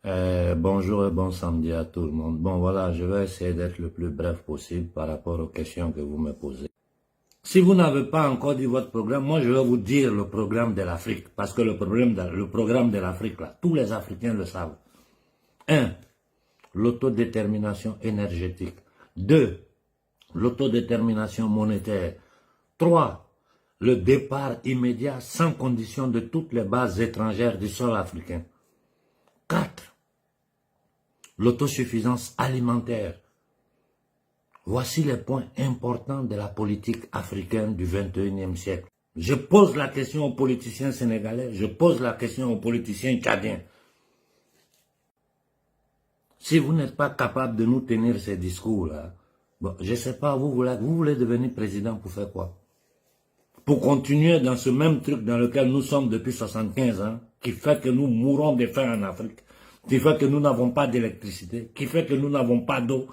Bonjour et bon samedi à tout le monde. Bon voilà, je vais essayer d'être le plus bref possible par rapport aux questions que vous me posez. Si vous n'avez pas encore dit votre programme, moi je vais vous dire le programme de l'Afrique. Parce que le programme de l'Afrique, là, tous les Africains le savent. 1. L'autodétermination énergétique. 2. L'autodétermination monétaire. 3. Le départ immédiat sans condition de toutes les bases étrangères du sol africain. 4. L'autosuffisance alimentaire. Voici les points importants de la politique africaine du 21e siècle. Je pose la question aux politiciens sénégalais, je pose la question aux politiciens tchadiens. Si vous n'êtes pas capable de nous tenir ces discours-là, bon, je ne sais pas, vous voulez devenir président pour faire quoi? Pour continuer dans ce même truc dans lequel nous sommes depuis 75 ans, qui fait que nous mourons de faim en Afrique, qui fait que nous n'avons pas d'électricité, qui fait que nous n'avons pas d'eau,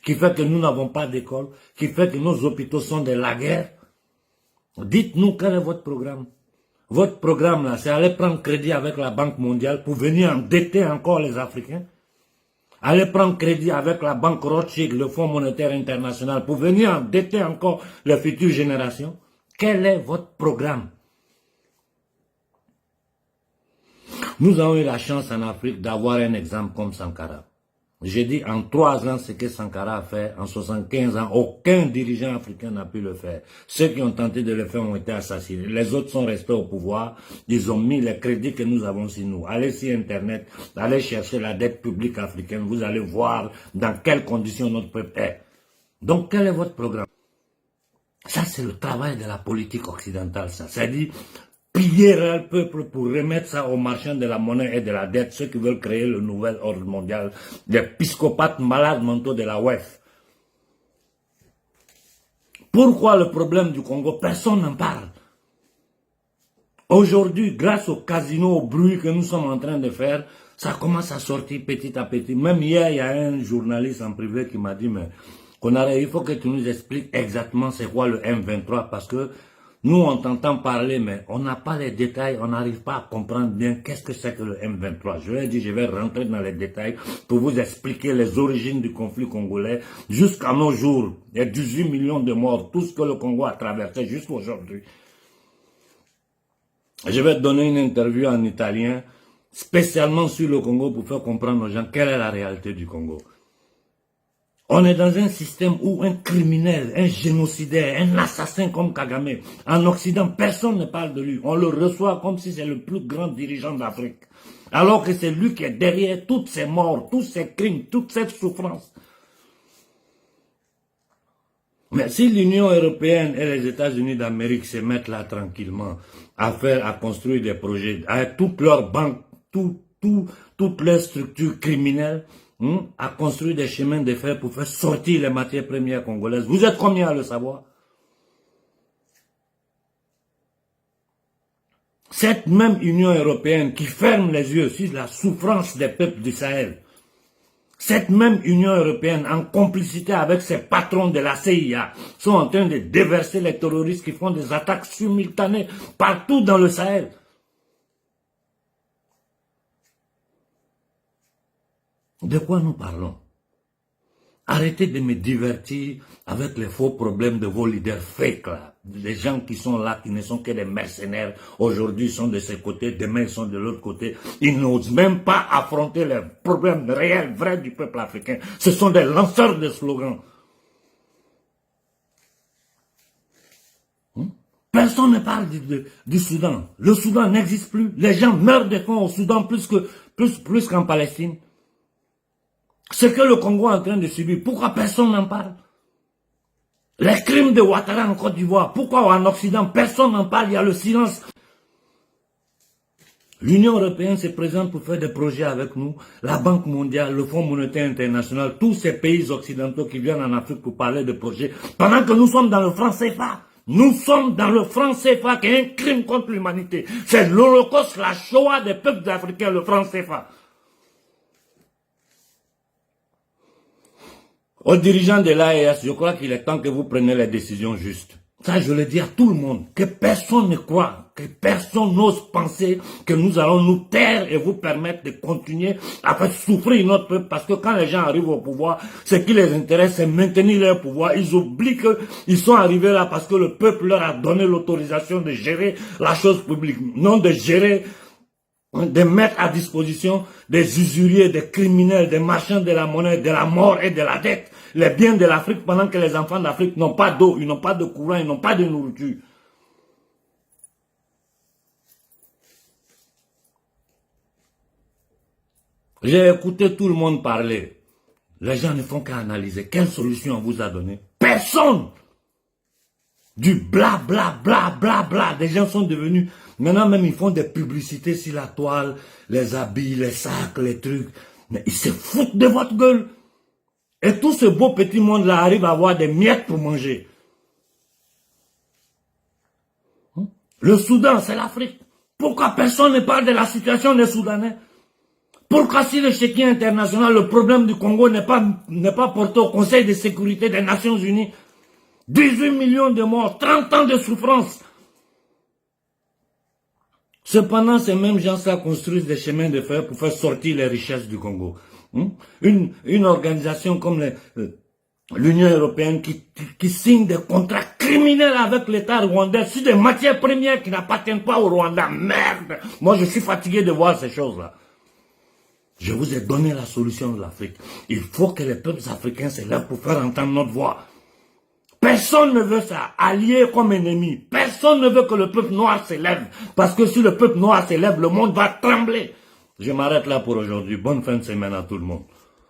qui fait que nous n'avons pas d'école, qui fait que nos hôpitaux sont de la guerre. Dites-nous quel est votre programme. Votre programme là, c'est aller prendre crédit avec la Banque mondiale pour venir endetter encore les Africains. Aller prendre crédit avec la Banque Rothschild, le Fonds monétaire international, pour venir endetter encore les futures générations. Quel est votre programme? Nous avons eu la chance en Afrique d'avoir un exemple comme Sankara. J'ai dit en 3 ans ce que Sankara a fait, en 75 ans, aucun dirigeant africain n'a pu le faire. Ceux qui ont tenté de le faire ont été assassinés. Les autres sont restés au pouvoir, ils ont mis les crédits que nous avons sur nous. Allez sur Internet, allez chercher la dette publique africaine, vous allez voir dans quelles conditions notre peuple est. Donc quel est votre programme? Ça c'est le travail de la politique occidentale, ça. C'est-à-dire piller le peuple pour remettre ça aux marchands de la monnaie et de la dette, ceux qui veulent créer le nouvel ordre mondial, des psychopathes malades mentaux de la WEF. Pourquoi le problème du Congo, personne n'en parle? Aujourd'hui, grâce au casino, au bruit que nous sommes en train de faire, ça commence à sortir petit à petit. Même hier, il y a un journaliste en privé qui m'a dit, mais il faut que tu nous expliques exactement c'est quoi le M23, parce que nous, on t'entend parler, mais on n'a pas les détails, on n'arrive pas à comprendre bien qu'est-ce que c'est que le M23. Je lui ai dit, je vais rentrer dans les détails pour vous expliquer les origines du conflit congolais jusqu'à nos jours. Il y a 18 millions de morts, tout ce que le Congo a traversé jusqu'à aujourd'hui. Je vais te donner une interview en italien, spécialement sur le Congo pour faire comprendre aux gens quelle est la réalité du Congo. On est dans un système où un criminel, un génocidaire, un assassin comme Kagame, en Occident, personne ne parle de lui. On le reçoit comme si c'est le plus grand dirigeant d'Afrique. Alors que c'est lui qui est derrière toutes ces morts, tous ces crimes, toute cette souffrance. Mais si l'Union européenne et les États-Unis d'Amérique se mettent là tranquillement à construire des projets, avec toutes leurs banques, toutes leurs structures criminelles, à construire des chemins de fer pour faire sortir les matières premières congolaises. Vous êtes combien à le savoir? Cette même Union européenne qui ferme les yeux sur la souffrance des peuples du Sahel, cette même Union européenne, en complicité avec ses patrons de la CIA, sont en train de déverser les terroristes qui font des attaques simultanées partout dans le Sahel. De quoi nous parlons? Arrêtez de me divertir avec les faux problèmes de vos leaders fake là. Les gens qui sont là, qui ne sont que des mercenaires, aujourd'hui sont de ce côté, demain ils sont de l'autre côté. Ils n'osent même pas affronter les problèmes réels, vrais du peuple africain. Ce sont des lanceurs de slogans. Personne ne parle du Soudan. Le Soudan n'existe plus. Les gens meurent de faim au Soudan plus qu'en Palestine. Ce que le Congo est en train de subir, pourquoi personne n'en parle? Les crimes de Ouattara en Côte d'Ivoire, pourquoi en Occident personne n'en parle? Il y a le silence. L'Union européenne se présente pour faire des projets avec nous, la Banque mondiale, le Fonds monétaire international, tous ces pays occidentaux qui viennent en Afrique pour parler de projets, pendant que nous sommes dans le franc CFA. Nous sommes dans le franc CFA qui est un crime contre l'humanité. C'est l'Holocauste, la Shoah des peuples africains, le franc CFA. Aux dirigeants de l'AES, je crois qu'il est temps que vous preniez les décisions justes. Ça, je le dis à tout le monde, que personne ne croit, que personne n'ose penser que nous allons nous taire et vous permettre de continuer à faire souffrir notre peuple, parce que quand les gens arrivent au pouvoir, ce qui les intéresse, c'est maintenir leur pouvoir. Ils oublient qu'ils sont arrivés là parce que le peuple leur a donné l'autorisation de gérer la chose publique, non de gérer, de mettre à disposition des usuriers, des criminels, des marchands de la monnaie, de la mort et de la dette, les biens de l'Afrique, pendant que les enfants d'Afrique n'ont pas d'eau, ils n'ont pas de courant, ils n'ont pas de nourriture. J'ai écouté tout le monde parler. Les gens ne font qu'à analyser. Quelle solution on vous a donné? Personne! Du bla bla bla bla bla. Des gens sont devenus... Maintenant même ils font des publicités sur la toile, les habits, les sacs, les trucs. Mais ils se foutent de votre gueule. Et tout ce beau petit monde-là arrive à avoir des miettes pour manger. Le Soudan, c'est l'Afrique. Pourquoi personne ne parle de la situation des Soudanais? Pourquoi si le chéquier international, le problème du Congo n'est pas porté au Conseil de sécurité des Nations Unies? 18 millions de morts, 30 ans de souffrance. Cependant, ces mêmes gens-là construisent des chemins de fer pour faire sortir les richesses du Congo. Une organisation comme l'Union européenne qui signe des contrats criminels avec l'État rwandais sur des matières premières qui n'appartiennent pas au Rwanda. Merde! Moi, je suis fatigué de voir ces choses-là. Je vous ai donné la solution de l'Afrique. Il faut que les peuples africains se lèvent pour faire entendre notre voix. Personne ne veut ça, allier comme ennemi. Personne ne veut que le peuple noir s'élève. Parce que si le peuple noir s'élève, le monde va trembler. Je m'arrête là pour aujourd'hui. Bonne fin de semaine à tout le monde.